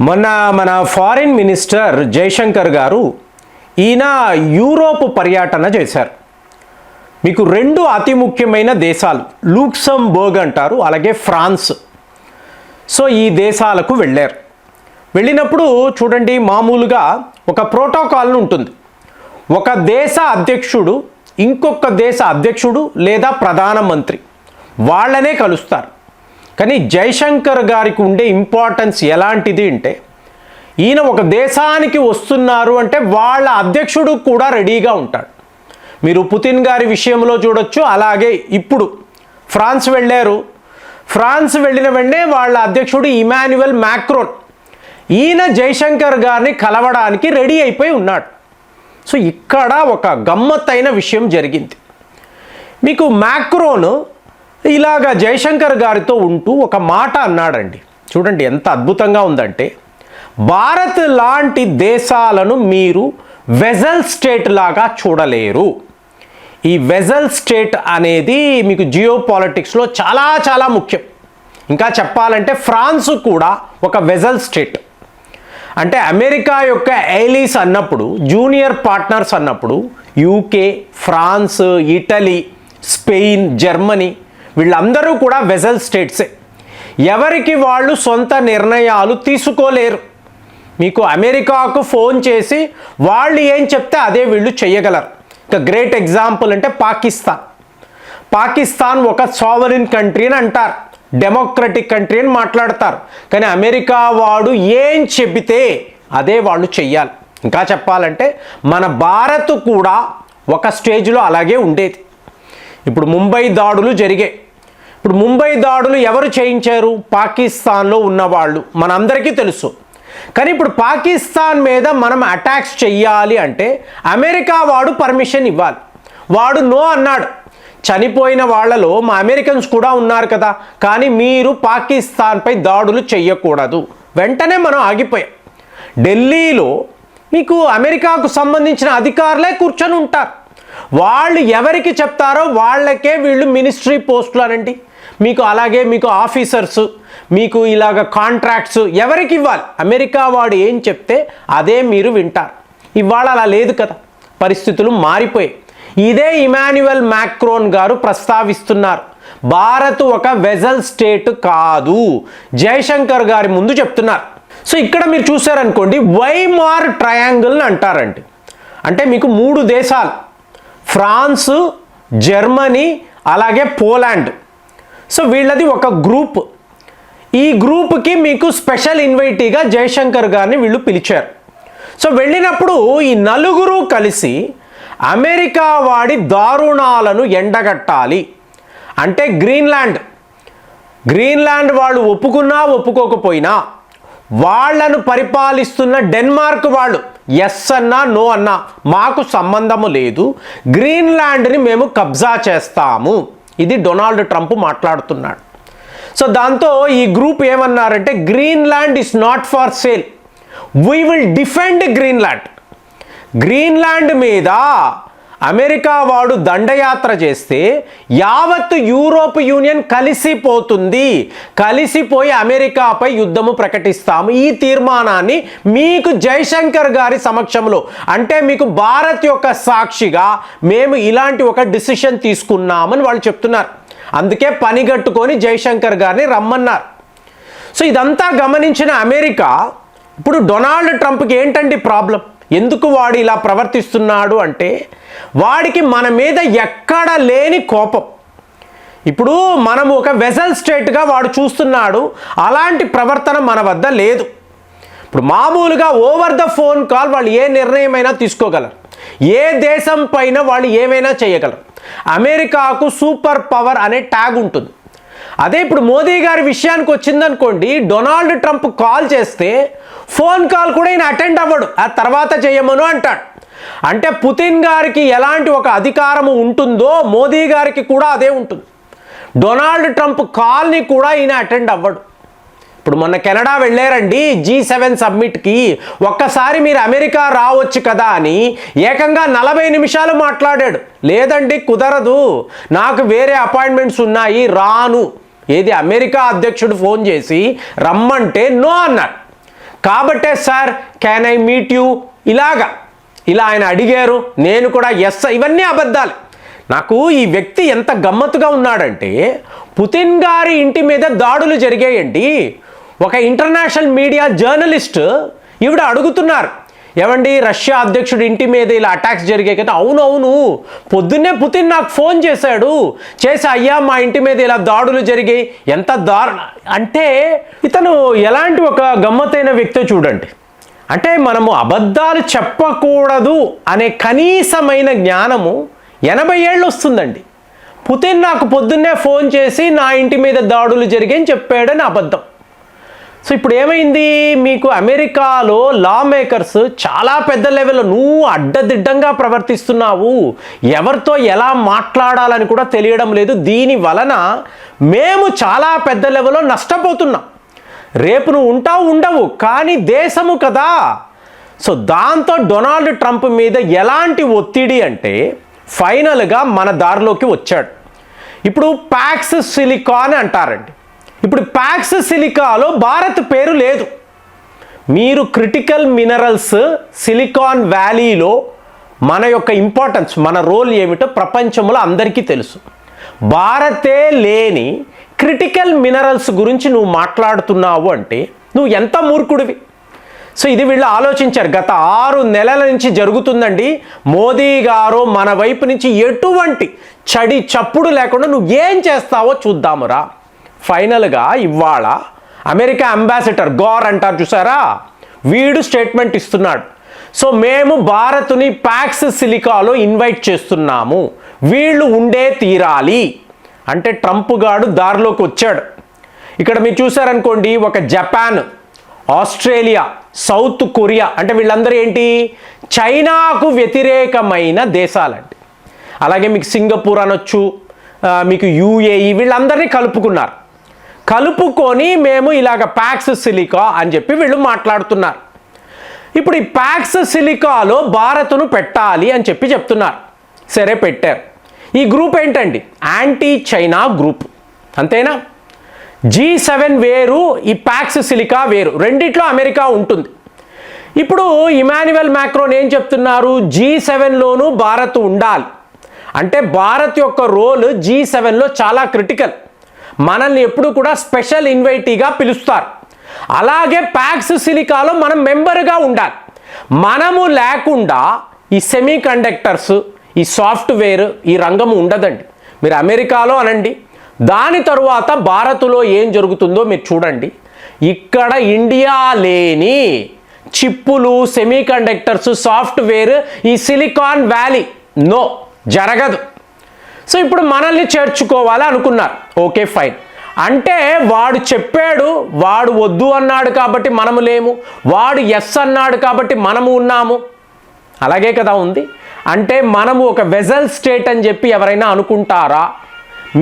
మొన్న మన foreign minister Jayashankar గారు ఈయన యూరోప్ పర్యటన చేశారు. మీకు రెండు అతి ముఖ్యమైన దేశాలు లూక్సెంబర్గ్ అంటారు, అలాగే ఫ్రాన్స్. సో ఈ దేశాలకు వెళ్ళారు. వెళ్ళినప్పుడు చూడండి, మామూలుగా ఒక ప్రోటోకాల్ ఉంటుంది. ఒక దేశ అధ్యక్షుడు ఇంకొక దేశ అధ్యక్షుడు లేదా ప్రధానమంత్రి వాళ్ళనే కలుస్తారు. కానీ జయశంకర్ గారికి ఉండే ఇంపార్టెన్స్ ఎలాంటిది అంటే, ఈయన ఒక దేశానికి వస్తున్నారు అంటే వాళ్ళ అధ్యక్షుడు కూడా రెడీగా ఉంటాడు. మీరు పుతిన్ గారి విషయంలో చూడొచ్చు. అలాగే ఇప్పుడు ఫ్రాన్స్ వెళ్ళారు. ఫ్రాన్స్ వెళ్ళిన వెంటనే వాళ్ళ అధ్యక్షుడు ఇమాన్యుయల్ మ్యాక్రోన్ ఈయన జయశంకర్ గారిని కలవడానికి రెడీ అయిపోయి ఉన్నాడు. సో ఇక్కడ ఒక గమ్మత్తైన విషయం జరిగింది. మీకు మ్యాక్రోన్ ఇలాగా జయశంకర్ గారితో ఉంటూ ఒక మాట అన్నాడండి. చూడండి ఎంత అద్భుతంగా ఉందంటే, భారత్ లాంటి దేశాలను మీరు వెజల్ స్టేట్ లాగా చూడలేరు. ఈ వెజల్ స్టేట్ అనేది మీకు జియో పాలిటిక్స్లో చాలా చాలా ముఖ్యం. ఇంకా చెప్పాలంటే ఫ్రాన్స్ కూడా ఒక వెజల్ స్టేట్. అంటే అమెరికా యొక్క ఎలీస్ అన్నప్పుడు, జూనియర్ పార్ట్నర్స్ అన్నప్పుడు UK, France, Italy, Spain, Germany వీళ్ళందరూ కూడా వెజల్ స్టేట్సే. ఎవరికి వాళ్ళు సొంత నిర్ణయాలు తీసుకోలేరు. మీకు అమెరికాకు ఫోన్ చేసి వాళ్ళు ఏం చెప్తే అదే వీళ్ళు చేయగలరు. ఇక గ్రేట్ ఎగ్జాంపుల్ అంటే పాకిస్తాన్ ఒక సావరిన్ కంట్రీ అని అంటారు, డెమోక్రటిక్ కంట్రీ అని మాట్లాడతారు. కానీ అమెరికా వాడు ఏం చెబితే అదే వాళ్ళు చెయ్యాలి. ఇంకా చెప్పాలంటే మన భారత్ కూడా ఒక స్టేజ్లో అలాగే ఉండేది. ఇప్పుడు ముంబై దాడులు జరిగాయి. ఇప్పుడు ముంబై దాడులు ఎవరు చేయించారు? పాకిస్తాన్లో ఉన్నవాళ్ళు, మనందరికీ తెలుసు. కానీ ఇప్పుడు పాకిస్తాన్ మీద మనం అటాక్స్ చెయ్యాలి అంటే అమెరికా వాడు పర్మిషన్ ఇవ్వాలి. వాడు నో అన్నాడు. చనిపోయిన వాళ్ళలో మా అమెరికన్స్ కూడా ఉన్నారు కదా, కానీ మీరు పాకిస్తాన్పై దాడులు చెయ్యకూడదు. వెంటనే మనం ఆగిపోయాం. ఢిల్లీలో మీకు అమెరికాకు సంబంధించిన అధికారులే కూర్చొని ఉంటారు. వాళ్ళు ఎవరికి చెప్తారో వాళ్ళకే వీళ్ళు మినిస్ట్రీ పోస్టులు అనండి, మీకు అలాగే మీకు ఆఫీసర్స్, మీకు ఇలాగ కాంట్రాక్ట్స్ ఎవరికి ఇవ్వాలి? అమెరికా వాడు ఏం చెప్తే అదే మీరు వింటారు. ఇవాళ అలా లేదు కదా, పరిస్థితులు మారిపోయాయి. ఇదే ఇమాన్యుయల్ మ్యాక్రోన్ గారు ప్రస్తావిస్తున్నారు. భారత్ ఒక వెజల్ స్టేట్ కాదు, జయశంకర్ గారి ముందు చెప్తున్నారు. సో ఇక్కడ మీరు చూసారనుకోండి, వైమార్ ట్రయాంగిల్ అంటారండి. అంటే మీకు మూడు దేశాలు, ఫ్రాన్స్, జర్మనీ, అలాగే పోలాండ్. సో వీళ్ళది ఒక గ్రూప్. ఈ గ్రూప్కి మీకు స్పెషల్ ఇన్వైటీగా జయశంకర్ గారిని వీళ్ళు పిలిచారు. సో వెళ్ళినప్పుడు ఈ నలుగురు కలిసి అమెరికా వాడి దారుణాలను ఎండగట్టాలి. అంటే గ్రీన్లాండ్ వాళ్ళు ఒప్పుకున్నా ఒప్పుకోకపోయినా వాళ్లను పరిపాలిస్తున్న డెన్మార్క్ వాళ్ళు ఎస్ అన్నా నో అన్నా మాకు సంబంధము లేదు, గ్రీన్లాండ్ని మేము కబ్జా చేస్తాము. ఇది డొనాల్డ్ ట్రంప్ మాట్లాడుతున్నాడు. సో దాంతో ఈ గ్రూప్ ఏమన్నారంటే, Greenland is not for sale, we will defend Greenland మీద అమెరికా వాడు దండయాత్ర చేస్తే యావత్ యూరోప్ యూనియన్ కలిసిపోయి అమెరికాపై యుద్ధము ప్రకటిస్తాము. ఈ తీర్మానాన్ని మీకు జయశంకర్ గారి సమక్షంలో, అంటే మీకు భారత్ యొక్క సాక్షిగా మేము ఇలాంటి ఒక డిసిషన్ తీసుకున్నామని వాళ్ళు చెప్తున్నారు. అందుకే పనిగట్టుకొని జయశంకర్ గారిని రమ్మన్నారు. సో ఇదంతా గమనించిన అమెరికా ఇప్పుడు డొనాల్డ్ ట్రంప్కి ఏంటండి ప్రాబ్లం, ఎందుకు వాడు ఇలా ప్రవర్తిస్తున్నాడు అంటే, వాడికి మన మీద ఎక్కడ లేని కోపం. ఇప్పుడు మనం ఒక వెజల్ స్టేట్గా వాడు చూస్తున్నాడు, అలాంటి ప్రవర్తన మన వద్ద లేదు. ఇప్పుడు మామూలుగా ఓవర్ ద ఫోన్ కాల్ వాళ్ళు ఏ నిర్ణయమైనా తీసుకోగలరు, ఏ దేశం పైన వాళ్ళు ఏమైనా చేయగలరు. అమెరికాకు సూపర్ పవర్ అనే ట్యాగ్ ఉంటుంది. అదే ఇప్పుడు మోదీ గారి విషయానికి వచ్చిందనుకోండి, డొనాల్డ్ ట్రంప్ కాల్ చేస్తే ఫోన్ కాల్ కూడా ఈయన అటెండ్ అవ్వడు, ఆ తర్వాత చేయమను అంటాడు. అంటే పుతిన్ గారికి ఎలాంటి ఒక అధికారము ఉంటుందో మోదీ గారికి కూడా అదే ఉంటుంది. డొనాల్డ్ ట్రంప్ కాల్ని కూడా ఈయన అటెండ్ అవ్వడు. ఇప్పుడు మొన్న కెనడా వెళ్ళారండి G7 సబ్మిట్కి. ఒక్కసారి మీరు అమెరికా రావచ్చు కదా అని ఏకంగా 40 నిమిషాలు మాట్లాడాడు. లేదండి కుదరదు, నాకు వేరే అపాయింట్మెంట్స్ ఉన్నాయి, రాను. ఏది అమెరికా అధ్యక్షుడు ఫోన్ చేసి రమ్మంటే నో అన్నాడు. కాబట్టే sir can I meet you ఇలా ఆయన అడిగారు, నేను కూడా ఎస్. ఇవన్నీ అబద్ధాలు. నాకు ఈ వ్యక్తి ఎంత గమ్మత్తుగా ఉన్నాడంటే, పుతిన్ గారి ఇంటి మీద దాడులు జరిగాయండి. ఒక ఇంటర్నేషనల్ మీడియా జర్నలిస్ట్ ఈవిడ అడుగుతున్నారు, ఏమండి రష్యా అధ్యక్షుడి ఇంటి మీద ఇలా అటాక్స్ జరిగాయి కదా. అవునవును, పొద్దున్నే పుతిన్ నాకు ఫోన్ చేసి అయ్యా మా ఇంటి మీద ఇలా దాడులు జరిగాయి, ఎంత దారుణ అంటే. ఇతను ఎలాంటి ఒక గమ్మత్తైన వ్యక్తో చూడండి. అంటే మనము అబద్ధాలు చెప్పకూడదు అనే కనీసమైన జ్ఞానము 80 ఏళ్ళు వస్తుందండి. పుతిన్ నాకు పొద్దున్నే ఫోన్ చేసి నా ఇంటి మీద దాడులు జరిగాయని చెప్పాడని అబద్ధం. సో ఇప్పుడు ఏమైంది, మీకు అమెరికాలో లా మేకర్స్ చాలా పెద్ద లెవెల్లో నువ్వు అడ్డదిడ్డంగా ప్రవర్తిస్తున్నావు, ఎవరితో ఎలా మాట్లాడాలని కూడా తెలియడం లేదు, దీని వలన మేము చాలా పెద్ద లెవెల్లో నష్టపోతున్నాం. రేపు నువ్వు ఉంటావు ఉండవు, కానీ దేశము కదా. సో దాంతో డొనాల్డ్ ట్రంప్ మీద ఎలాంటి ఒత్తిడి అంటే ఫైనల్గా మన దారిలోకి వచ్చాడు. ఇప్పుడు ప్యాక్స్ సిలికాన్ అంటారండి. ఇప్పుడు ప్యాక్స్ సిలికాలో భారత్ పేరు లేదు. మీరు క్రిటికల్ మినరల్స్ సిలికాన్ వ్యాలీలో మన యొక్క ఇంపార్టెన్స్, మన రోల్ ఏమిటో ప్రపంచంలో అందరికీ తెలుసు. భారతే లేని క్రిటికల్ మినరల్స్ గురించి నువ్వు మాట్లాడుతున్నావు అంటే నువ్వు ఎంత మూర్ఖుడివి. సో ఇది వీళ్ళు ఆలోచించారు. గత 6 నెలల నుంచి జరుగుతుందండి. మోదీ గారు మన వైపు నుంచి ఎటువంటి చడి చప్పుడు లేకుండా నువ్వు ఏం చేస్తావో చూద్దామురా. ఫైనల్గా ఇవాళ అమెరికా అంబాసిడర్ గోర్ అంటారు చూసారా, వీడు స్టేట్మెంట్ ఇస్తున్నాడు. సో మేము భారత్ని ప్యాక్స్ సిలికాలో ఇన్వైట్ చేస్తున్నాము, వీళ్ళు ఉండే తీరాలి అంటే ట్రంప్ గాడు దారిలోకి వచ్చాడు. ఇక్కడ మీరు చూసారనుకోండి, ఒక జపాన్, ఆస్ట్రేలియా, సౌత్ కొరియా అంటే వీళ్ళందరూ ఏంటి, చైనాకు వ్యతిరేకమైన దేశాలండి. అలాగే మీకు సింగపూర్ అనొచ్చు, మీకు యుఏఈ, వీళ్ళందరినీ కలుపుకొని మేము ఇలాగ ప్యాక్స్ సిలికా అని చెప్పి వీళ్ళు మాట్లాడుతున్నారు. ఇప్పుడు ఈ ప్యాక్స్ సిలికాలో భారత్ను పెట్టాలి అని చెప్పి చెప్తున్నారు. సరే పెట్టారు. ఈ గ్రూప్ ఏంటండి, యాంటీ చైనా గ్రూప్, అంతేనా. G7 వేరు, ఈ ప్యాక్స్ సిలికా వేరు, రెండిట్లో అమెరికా ఉంటుంది. ఇప్పుడు ఇమాన్యుయల్ మ్యాక్రోన్ ఏం చెప్తున్నారు, G7లోనూ భారత్ ఉండాలి అంటే భారత్ యొక్క రోల్ G7లో చాలా క్రిటికల్. మనల్ని ఎప్పుడు కూడా స్పెషల్ ఇన్వైటీగా పిలుస్తారు. అలాగే ప్యాక్స్ సిలికాలో మనం మెంబర్గా ఉండాలి. మనము లేకుండా ఈ సెమీ కండక్టర్స్, ఈ సాఫ్ట్వేర్, ఈ రంగం ఉండదండి. మీరు అమెరికాలో అనండి, దాని తరువాత భారత్లో ఏం జరుగుతుందో మీరు చూడండి. ఇక్కడ ఇండియా లేని చిప్పులు, సెమీ కండక్టర్స్, సాఫ్ట్వేర్, ఈ సిలికాన్ వ్యాలీ నో జరగదు. సో ఇప్పుడు మనల్ని చేర్చుకోవాలి అనుకున్నారు. Okay fine. అంటే వాడు చెప్పాడు, వాడు వద్దు అన్నాడు కాబట్టి మనము లేము, వాడు ఎస్ అన్నాడు కాబట్టి మనము ఉన్నాము. అలాగే కదా ఉంది. అంటే మనము ఒక వెజల్ స్టేట్ అని చెప్పి ఎవరైనా అనుకుంటారా?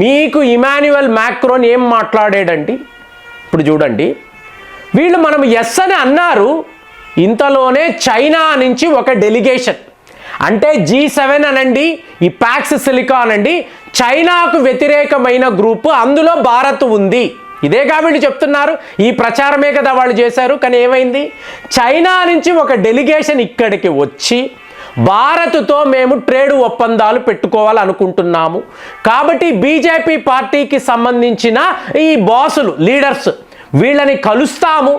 మీకు ఇమాన్యుయల్ మ్యాక్రోన్ ఏం మాట్లాడాడండి ఇప్పుడు చూడండి. వీళ్ళు మనం ఎస్ అని అన్నారు, ఇంతలోనే చైనా నుంచి ఒక డెలిగేషన్, అంటే G7 అనండి, ఈ ప్యాక్స్ సిలికా అనండి, చైనాకు వ్యతిరేకమైన గ్రూపు, అందులో భారత్ ఉంది. ఇదేగా వీళ్ళు చెప్తున్నారు, ఈ ప్రచారమే కదా వాళ్ళు చేశారు. కానీ ఏమైంది, చైనా నుంచి ఒక డెలిగేషన్ ఇక్కడికి వచ్చి భారత్తో మేము ట్రేడ్ ఒప్పందాలు పెట్టుకోవాలనుకుంటున్నాము, కాబట్టి బీజేపీ పార్టీకి సంబంధించిన ఈ బాసులు, లీడర్స్, వీళ్ళని కలుస్తాము.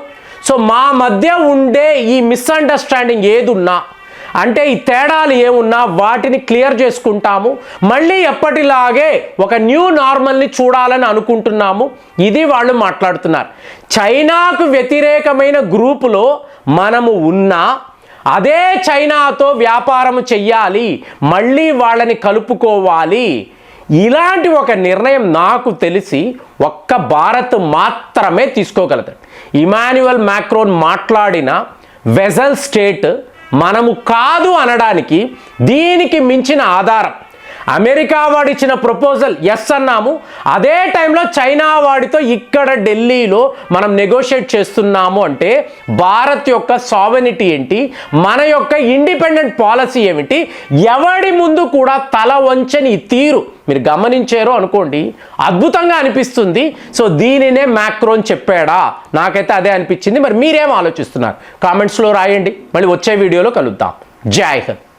సో మా మధ్య ఉండే ఈ మిస్అండర్స్టాండింగ్ ఏదున్నా, అంటే ఈ తేడాలు ఏమున్నా వాటిని క్లియర్ చేసుకుంటాము, మళ్ళీ ఎప్పటిలాగే ఒక న్యూ నార్మల్ని చూడాలని అనుకుంటున్నాము. ఇది వాళ్ళు మాట్లాడుతున్నారు. చైనాకు వ్యతిరేకమైన గ్రూపులో మనము ఉన్నా అదే చైనాతో వ్యాపారం చెయ్యాలి, మళ్ళీ వాళ్ళని కలుపుకోవాలి. ఇలాంటి ఒక నిర్ణయం నాకు తెలిసి ఒక్క భారత్ మాత్రమే తీసుకోగలదు. ఇమాన్యుయల్ మ్యాక్రోన్ మాట్లాడిన వెజల్ స్టేట్ మనము కాదు అనడానికి దీనికి మించిన ఆధారం. అమెరికా వాడిచ్చిన ప్రపోజల్ ఎస్ అన్నాము, అదే టైంలో చైనా వాడితో ఇక్కడ ఢిల్లీలో మనం నెగోషియేట్ చేస్తున్నాము అంటే భారత్ యొక్క సావెనిటీ ఏంటి, మన యొక్క ఇండిపెండెంట్ పాలసీ ఏమిటి, ఎవడి ముందు కూడా తల వంచని తీరు మీరు గమనించారో అనుకోండి, అద్భుతంగా అనిపిస్తుంది. సో దీనినే మ్యాక్రోన్ చెప్పాడా? నాకైతే అదే అనిపించింది. మరి మీరేం ఆలోచిస్తున్నారు? కామెంట్స్లో రాయండి. మళ్ళీ వచ్చే వీడియోలో కలుద్దాం. జై హింద్.